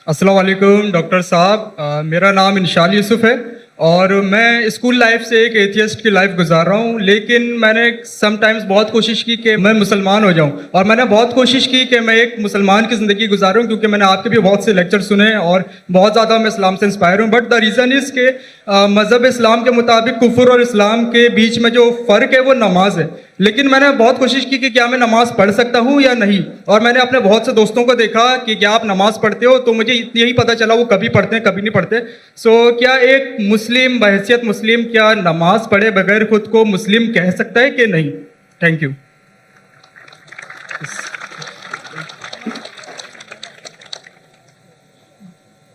السلام علیکم ڈاکٹر صاحب، میرا نام انشال یوسف ہے اور میں اسکول لائف سے ایک ایتھیسٹ کی لائف گزار رہا ہوں، لیکن میں نے سم ٹائمز بہت کوشش کی کہ میں مسلمان ہو جاؤں، اور میں نے بہت کوشش کی کہ میں ایک مسلمان کی زندگی گزاروں، کیونکہ میں نے آپ کے بھی بہت سے لیکچر سنے اور بہت زیادہ میں اسلام سے انسپائر ہوں. بٹ دا ریزن از کہ مذہب اسلام کے مطابق کفر اور اسلام کے بیچ میں جو فرق ہے وہ نماز ہے. لیکن میں نے بہت کوشش کی کہ کیا میں نماز پڑھ سکتا ہوں یا نہیں، اور میں نے اپنے بہت سے دوستوں کو دیکھا کہ کیا آپ نماز پڑھتے ہو، تو مجھے یہی پتہ چلا وہ کبھی پڑھتے ہیں کبھی نہیں پڑھتے. سو کیا ایک مسلم بحیثیت مسلم کیا نماز پڑھے بغیر خود کو مسلم کہہ سکتا ہے کہ نہیں؟ Thank you.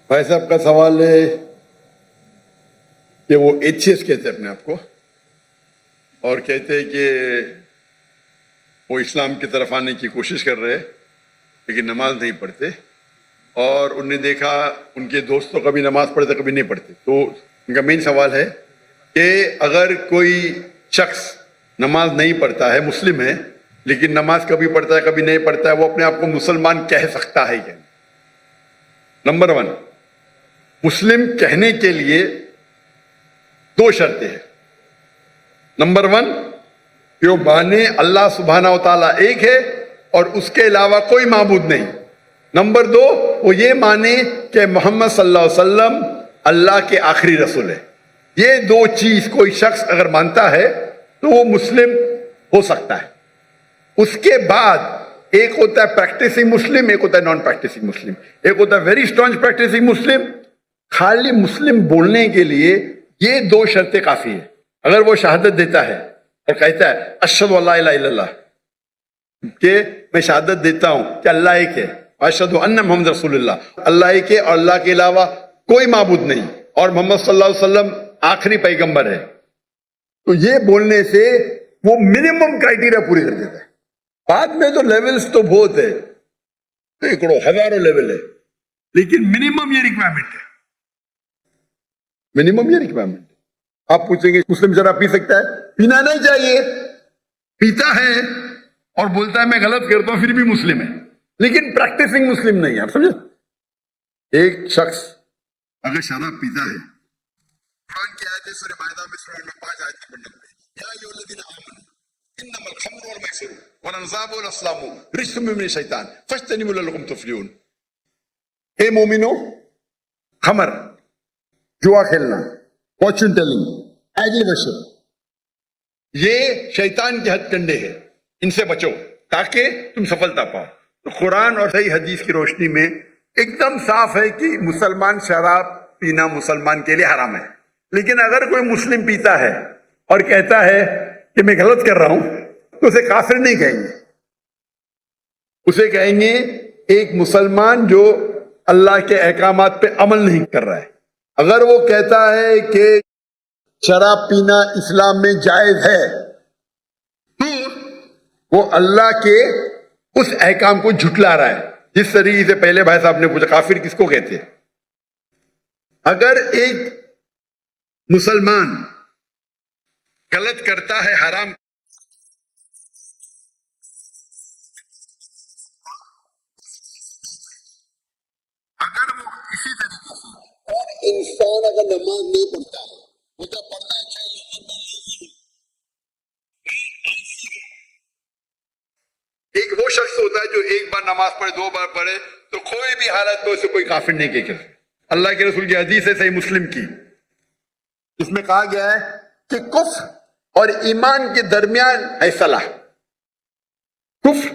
بھائی صاحب کا سوال ہے کہ وہ ایتھیسٹ کہتے ہیں اپنے آپ کو، اور کہتے ہیں کہ وہ اسلام کی طرف آنے کی کوشش کر رہے لیکن نماز نہیں پڑھتے، اور انہوں نے دیکھا ان کے دوست تو کبھی نماز پڑھتے کبھی نہیں پڑھتے. تو ان کا مین سوال ہے کہ اگر کوئی شخص نماز نہیں پڑھتا ہے، مسلم ہے لیکن نماز کبھی پڑھتا ہے کبھی نہیں پڑھتا ہے، وہ اپنے آپ کو مسلمان کہہ سکتا ہے کیا؟ نمبر 1، مسلم کہنے کے لیے 2 شرطیں ہیں. نمبر 1 کہ وہ مانے اللہ سبحانہ و تعالیٰ ایک ہے اور اس کے علاوہ کوئی معبود نہیں. نمبر 2 وہ یہ مانے کہ محمد صلی اللہ علیہ وسلم اللہ کے آخری رسول ہے. یہ 2 چیز کوئی شخص اگر مانتا ہے تو وہ مسلم ہو سکتا ہے. اس کے بعد ایک ہوتا ہے پریکٹسنگ مسلم، ایک ہوتا ہے نان پریکٹسنگ مسلم. ایک ہوتا ہے ویری اسٹرانگ پریکٹسنگ مسلم. خالی مسلم بولنے کے لیے یہ 2 شرطیں کافی ہے. اگر وہ شہادت دیتا ہے اور کہتا ہے اشہد ان لا الہ الا اللہ، کہ میں شہادت دیتا ہوں کہ اللہ ایک ہے، اشہد ان محمد رسول اللہ، اللہ ایک ہے اور اللہ کے علاوہ کوئی معبود نہیں، اور محمد صلی اللہ علیہ وسلم آخری پیغمبر ہے، تو یہ بولنے سے وہ منیمم کرائٹیریا پوری کر دیتا ہے. بعد میں تو لیولز تو بہت ہے، سینکڑوں ہزاروں لیول ہے، لیکن منیمم یہ ریکوائرمنٹ ہے. منیمم یہ ریکوائرمنٹ ہے. آپ پوچھیں گے مسلم شراب پی سکتا ہے؟ پینا نہیں چاہیے. پیتا ہے اور بولتا ہے میں غلط کرتا ہوں پھر بھی مسلم ہے، لیکن پریکٹسنگ مسلم نہیں ہے. آپ سمجھے؟ ایک شخص اگر شراب پیتا ہے، قرآن کی آیت ہے سورہ مائدہ میں سورہ نمبر 5 آیت نمبر 90، یا ایھا الذین آمنوا انما الخمر والمیسر والانصاب والازلام رجس من الشیطان فاجتنبوہ لعلکم تفلحون. اے مومنو، خمر، جوا کھیلنا، فارچون ٹیلنگ، ایگل ورشپ، یہ شیطان کے ہتھ کنڈے ہیں، ان سے بچو تاکہ تم سفلتا پاؤ. تو قرآن اور صحیح حدیث کی روشنی میں ایک دم صاف ہے کہ مسلمان شراب پینا مسلمان کے لیے حرام ہے. لیکن اگر کوئی مسلم پیتا ہے اور کہتا ہے کہ میں غلط کر رہا ہوں تو اسے کافر نہیں کہیں گے، اسے کہیں گے ایک مسلمان جو اللہ کے احکامات پہ عمل نہیں کر رہا ہے. اگر وہ کہتا ہے کہ شراب پینا اسلام میں جائز ہے تو وہ اللہ کے اس احکام کو جھٹلا رہا ہے. جس طریقے سے پہلے بھائی صاحب نے پوچھا کافر کس کو کہتے ہیں. اگر ایک مسلمان غلط کرتا ہے حرام، اگر وہ اسی طریقے سے، اور انسان اگر نماز نہیں پڑھتا ہے، وہ تو پڑھنا چاہیے. ایک وہ شخص ہوتا ہے جو ایک بار نماز پڑھے 2 بار پڑھے تو کوئی بھی حالت میں اسے کوئی کافر نہیں کہہ سکتا. اللہ کے رسول کی حدیث ہے صحیح مسلم کی، اس میں کہا گیا ہے کہ کفر اور ایمان کے درمیان ہے صلاح. کفر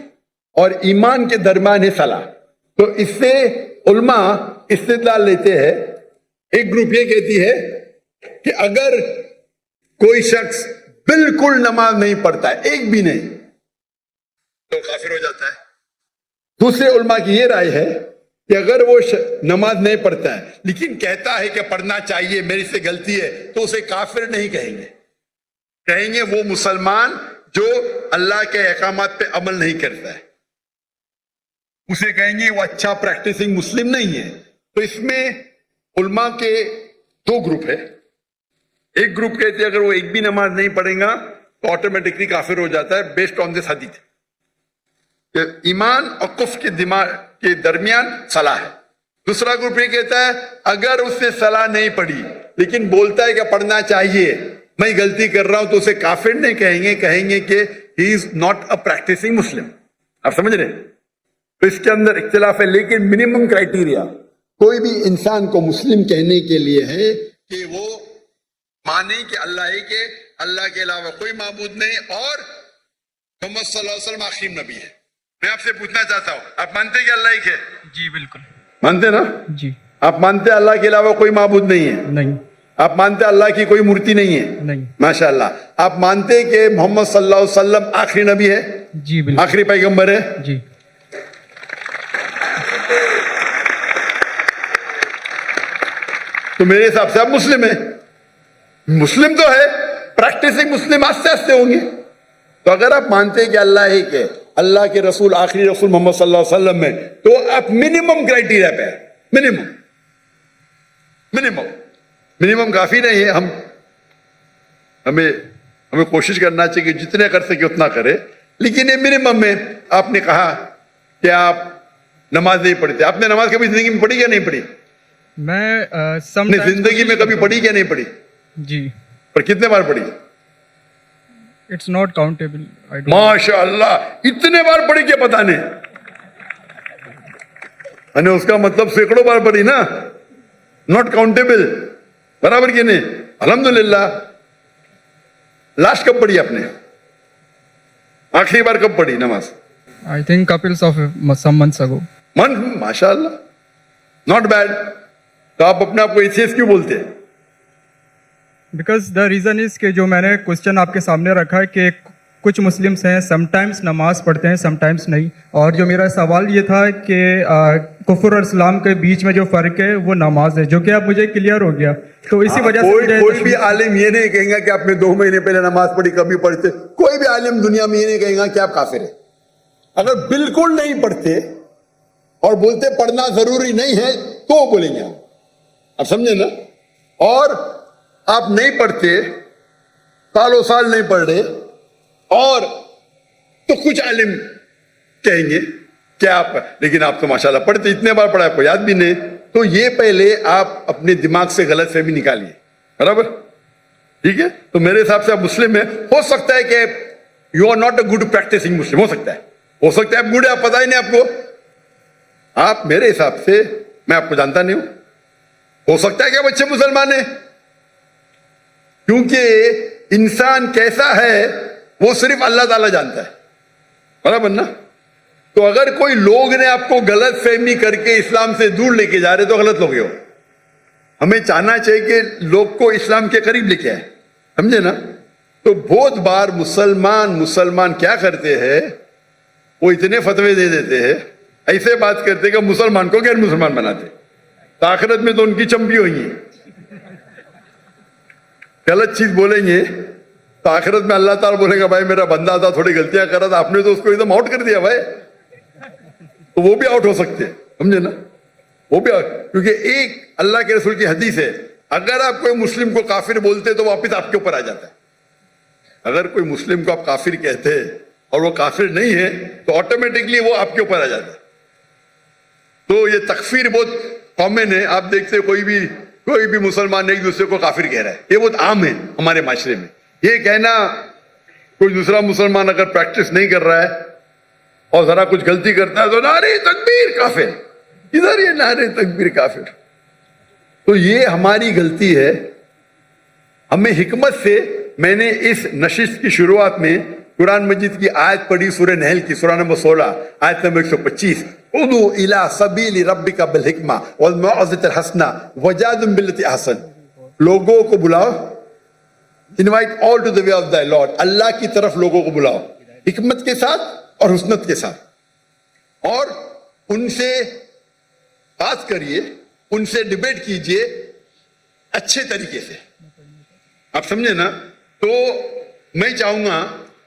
اور ایمان کے درمیان ہے صلاح. تو اس سے علماء استدلال لیتے ہیں. ایک گروپ یہ کہتی ہے کہ اگر کوئی شخص بالکل نماز نہیں پڑھتا ہے، ایک بھی نہیں، تو کافر ہو جاتا ہے. دوسرے علماء کی یہ رائے ہے کہ اگر وہ نماز نہیں پڑھتا ہے لیکن کہتا ہے کہ پڑھنا چاہیے، میری سے غلطی ہے، تو اسے کافر نہیں کہیں گے. کہیں گے وہ مسلمان جو اللہ کے احکامات پہ عمل نہیں کرتا ہے، اسے کہیں گے وہ اچھا پریکٹسنگ مسلم نہیں ہے. تو اس میں علماء کے 2 گروپ ہے. ایک گروپ کہتے ہیں اگر وہ ایک بھی نماز نہیں پڑھیں گا تو آٹومیٹکلی کافر ہو جاتا ہے بیسڈ آن دس حدیث کہ ایمان اور کفر کے درمیان صلاح ہے. दूसरा ग्रुप ये कहता है अगर उसने सलाह नहीं पढ़ी लेकिन बोलता है कि पढ़ना चाहिए, मैं गलती कर रहा हूं, तो उसे काफिर नहीं कहेंगे, कहेंगे कि he is not a practising Muslim. आप समझ रहे हैं? तो इसके अंदर इख्तिलाफ है, लेकिन मिनिमम क्राइटेरिया कोई भी इंसान को मुस्लिम कहने के लिए है कि वो माने कि अल्लाह एक है, अल्लाह के अलावा कोई माबूद नहीं, और मोहम्मद सल्लल्लाहु अलैहि वसल्लम आखिरी नबी है। मैं आपसे पूछना चाहता हूं, आप मानते हैं कि अल्लाह एक है? जी बिल्कुल। मानते ना? जी। आप मानते हैं अल्लाह के अलावा कोई माबूद नहीं है? नहीं। आप मानते हैं अल्लाह की कोई मूर्ति नहीं है? नहीं। माशाअल्लाह। आप मानते हैं कि मोहम्मद सल्लल्लाहु अलैहि वसल्लम आखिरी नबी है? जी बिल्कुल। आखिरी पैगंबर है? जी। तो मेरे हिसाब से आप मुस्लिम है। मुस्लिम तो है, प्रैक्टिसिंग मुस्लिम आस्ते आस्ते होंगे। तो अगर आप मानते हैं कि अल्लाह एक है, अल्लाह के रसूल आखिरी रसूल मोहम्मद सल्लल्लाहु अलैहि वसल्लम में, तो आप मिनिमम क्राइटेरिया पे है। मिनिमम मिनिमम मिनिमम काफी नहीं है। हमें कोशिश करना चाहिए कि जितने कर सके उतना करे, लेकिन ये मिनिमम में। आपने कहा कि आप नमाज नहीं पढ़ते। आपने नमाज कभी जिंदगी में पढ़ी या नहीं पढ़ी? मैं जिंदगी में कभी पढ़ी क्या नहीं पढ़ी? जी। पर कितने बार पढ़ी? It's not countable. माशाअल्लाह, इतने बार पढ़ी क्या पता नहीं। अने उसका मतलब सैकड़ों बार पढ़ी ना, नॉट काउंटेबल, बराबर कि नहीं? अल्हम्दुलिल्लाह। लास्ट कब पढ़ी आपने? आखिरी बार कब पढ़ी नमाज? I think couples of some months ago. माशाअल्लाह, नॉट बैड। तो आप अपने आप को एथियस्ट क्यों बोलते हैं? बिकॉज द रीज़न इज कि जो मैंने क्वेश्चन आपके सामने रखा है कि कुछ मुस्लिम्स हैं समटाइम्स नमाज पढ़ते हैं समटाइम्स नहीं, और जो मेरा सवाल ये था कि कुफर और इस्लाम के बीच में जो फ़र्क है वो नमाज है, जो कि अब मुझे क्लियर हो गया। तो इसी वजह से कोई भी आलिम ये नहीं कहेगा कि आपने 2 महीने पहले नमाज पढ़ी, कभी पढ़ते। कोई भी आलिम दुनिया में ये नहीं कहेगा कि आप काफिर है। अगर बिल्कुल नहीं पढ़ते और बोलते पढ़ना जरूरी नहीं है तो बोलेंगे आप समझे ना? और आप नहीं पढ़ते, सालों साल नहीं पढ़ रहे, और तो कुछ आलिम कहेंगे कि आप, लेकिन आप तो माशाल्लाह पढ़ते, इतने बार पढ़ा, आपको याद भी नहीं। तो ये पहले आप अपने दिमाग से गलत फहमी निकालिए, बराबर? ठीक है? तो मेरे हिसाब से आप मुस्लिम है। हो सकता है कि you are not a good practising Muslim, हो सकता है आप गुड है, आप पता ही नहीं आपको। आप मेरे हिसाब से, मैं आपको जानता नहीं हूं, हो सकता है कि आप अच्छे मुसलमान हैं, क्योंकि इंसान कैसा है वो सिर्फ अल्लाह ताला जानता है, बराबर ना? तो अगर कोई लोग ने आपको गलत फहमी करके इस्लाम से दूर लेके जा रहे तो गलत लोग हो। हमें चाहना चाहिए कि लोग को इस्लाम के करीब लेके आए, समझे ना? तो बहुत बार मुसलमान क्या करते हैं, वो इतने फतवे दे देते हैं, ऐसे बात करते कि मुसलमान को गैर मुसलमान बनाते, तो आखिरत में तो उनकी चंपी होंगी। गलत चीज बोलेंगे तो आखिरत में अल्लाह ताला बोलेगा भाई मेरा बंदा था, थोड़ी गलतियां कर रहा था, आपने तो उसको एकदम आउट कर दिया भाई। तो वो भी आउट हो सकते हैं, समझे ना? वो भी क्योंकि एक अल्लाह के रसूल की हदीस है, अगर आप कोई मुस्लिम को काफिर बोलते तो वापिस आपके ऊपर आ जाता है। अगर कोई मुस्लिम को आप काफिर कहते हैं और वो काफिर नहीं है तो ऑटोमेटिकली वो आपके ऊपर आ जाता है। तो ये तकफीर बहुत कॉमन है। आप देखते हैं कोई भी मुसलमान एक दूसरे को काफिर कह रहा है, ये बहुत आम है हमारे माशरे में। ये कहना, कोई दूसरा मुसलमान अगर प्रैक्टिस नहीं कर रहा है और जरा कुछ गलती करता है तो नारे तकबीर काफिर, इधर ये नारे तकबीर काफिर। तो ये हमारी गलती है। हमें हिकमत से, मैंने इस नशिस्त की शुरुआत में कुरान मजीद की आयत पढ़ी, सूरह नहल की, सूरह नंबर 16 आयत नंबर 125, उदू इला सबीली रब्बिका बिल हिकमा वल मौइज़तिल हसना वजादिल बिल्लती अहसन। लोगों को बुलाओ, invite all to the way of the lord, अल्लाह की तरफ लोगों को बुलाओ हिकमत के साथ और हुस्नत के साथ, और उनसे बात करिए, उनसे डिबेट कीजिए अच्छे तरीके से। आप समझे ना? तो मैं चाहूंगा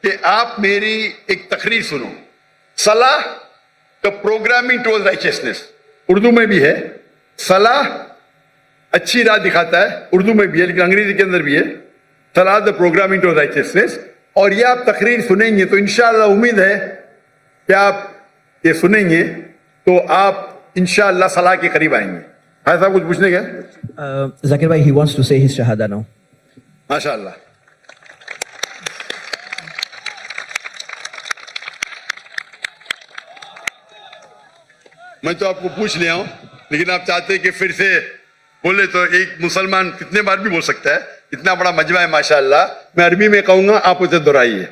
कि आप मेरी एक तकरीर सुनो, सलाह the programming towards righteousness, Urdu में भी है। सलाह अच्छी राह दिखाता है, उर्दू में भी है, लेकिन अंग्रेजी के अंदर भी है, सलाह द प्रोग्रामिंग टुवर्ड्स राइचियसनेस। और ये आप तकरीर सुनेंगे तो इंशाअल्लाह उम्मीद है कि आप ये सुनेंगे तो आप इंशाअल्लाह सलाह के करीब आएंगे. भाई साहब कुछ पूछने क्या? Zakir bhai, he wants to say his shahada now. माशाअल्लाह. मैं तो आपको पूछ लिया हूं, लेकिन आप चाहते हैं कि फिर से बोले तो एक मुसलमान कितने बार भी बोल सकता है. इतना बड़ा मजमा है माशाअल्लाह. मैं अरबी में कहूंगा, आप उसे दोहराइए.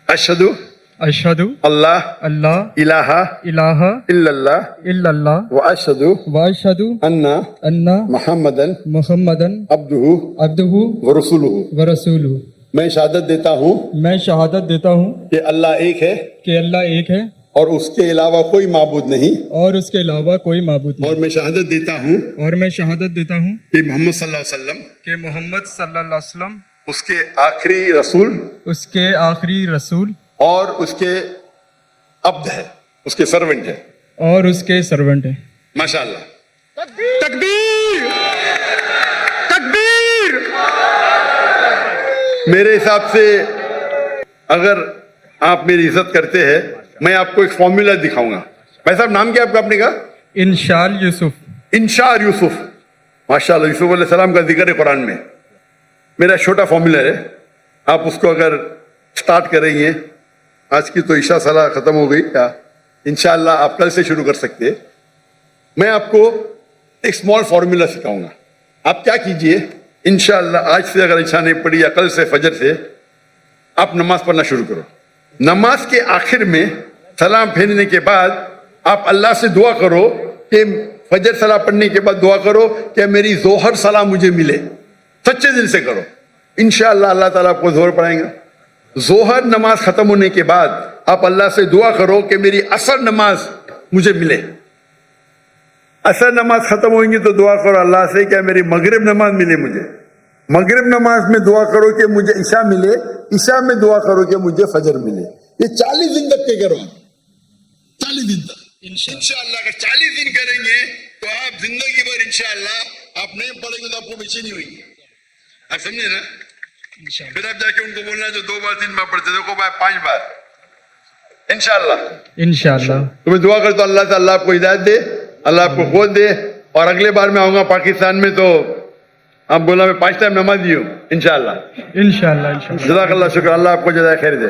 अशहदु अशहदु अल्लाह अल्लाह इलाहा इलाहा इल्लल्लाह इल्लल्लाह व अशहदु व अशहदु अन्ना अन्ना मुहम्मदन मुहम्मदन अब्दुहु अब्दुहु व रसूलुहु. व रसूलुहु. मैं शहादत देता हूं मैं शहादत देता हूँ कि अल्लाह एक है कि अल्लाह एक है और उसके अलावा कोई माबूद नहीं. और उसके अलावा कोई माबूद नहीं. और मैं शहादत देता हूं और मैं शहादत देता हूँ कि मोहम्मद सल्लल्लाहु अलैहि वसल्लम कि मोहम्मद सल्लल्लाहु अलैहि वसल्लम उसके आखिरी रसूल उसके आखिरी रसूल और उसके अब्द है, उसके सर्वेंट है. और उसके सर्वेंट है. माशाअल्लाह. तकबीर तकबीर. मेरे हिसाब से अगर आप मेरी इज्जत करते हैं, मैं आपको एक फॉर्मूला दिखाऊंगा. भाई साहब नाम क्या आपका? आपने कहा इंशाल यूसुफ. इंशार यूसुफ. माशाअल्लाह. यूसुफ अलैहि सलाम का जिक्र है कुरान में. मेरा छोटा फॉर्मूला है, आप उसको अगर स्टार्ट करेंगे, आज की तो ईशा सलाह खत्म हो गई, क्या इंशाअल्लाह आप कल से शुरू कर सकते हैं. मैं आपको एक स्मॉल फॉर्मूला सिखाऊंगा. आप क्या कीजिए, इंशाअल्लाह आज से अगर इच्छा नहीं पड़ी या कल से फजर से आप नमाज पढ़ना शुरू करो. नमाज के आखिर में सलाम फेरने के बाद आप अल्लाह से दुआ करो कि फजर सलाम पढ़ने के बाद दुआ करो कि मेरी जोहर सलाम मुझे मिले. सच्चे दिल से करो, इंशाअल्लाह अल्लाह ताला आपको जोहर पढ़ाएंगा. जोहर नमाज खत्म होने के बाद आप अल्लाह से दुआ करो कि मेरी असर नमाज मुझे मिले. असर नमाज खत्म होंगी तो दुआ करो अल्लाह से कि मेरी मगरिब नमाज मिले मुझे. मगरिब नमाज में दुआ करो कि मुझे ईशा मिले. ईशा में दुआ करो कि मुझे फजर मिले. ये 40 दिन तक के करो. 40 दिन तक इंशाअल्लाह. अगर 40 दिन करेंगे तो आप जिंदगी भर इंशाअल्लाह आप नहीं पढ़ेंगे तो आपको बेचैनी होगी. आप समझे ना? फिर आप जाके उनको बोलना जो 2 बार 3 बार पढ़ते देखो मैं 5 बार इंशाअल्लाह. इंशाअल्लाह. तो मैं दुआ करता हूं अल्लाह से अल्लाह आपको हिदायत दे, अल्लाह आपको खोल दे. और अगले बार मैं आऊंगा पाकिस्तान में तो आप बोला मैं 5 टाइम नमाज दी हूँ इंशाअल्लाह. इंशाअल्लाह. इंशाअल्लाह. जज़ाकल्लाह शुक्र. अल्लाह आपको जज़ाए खैर दे.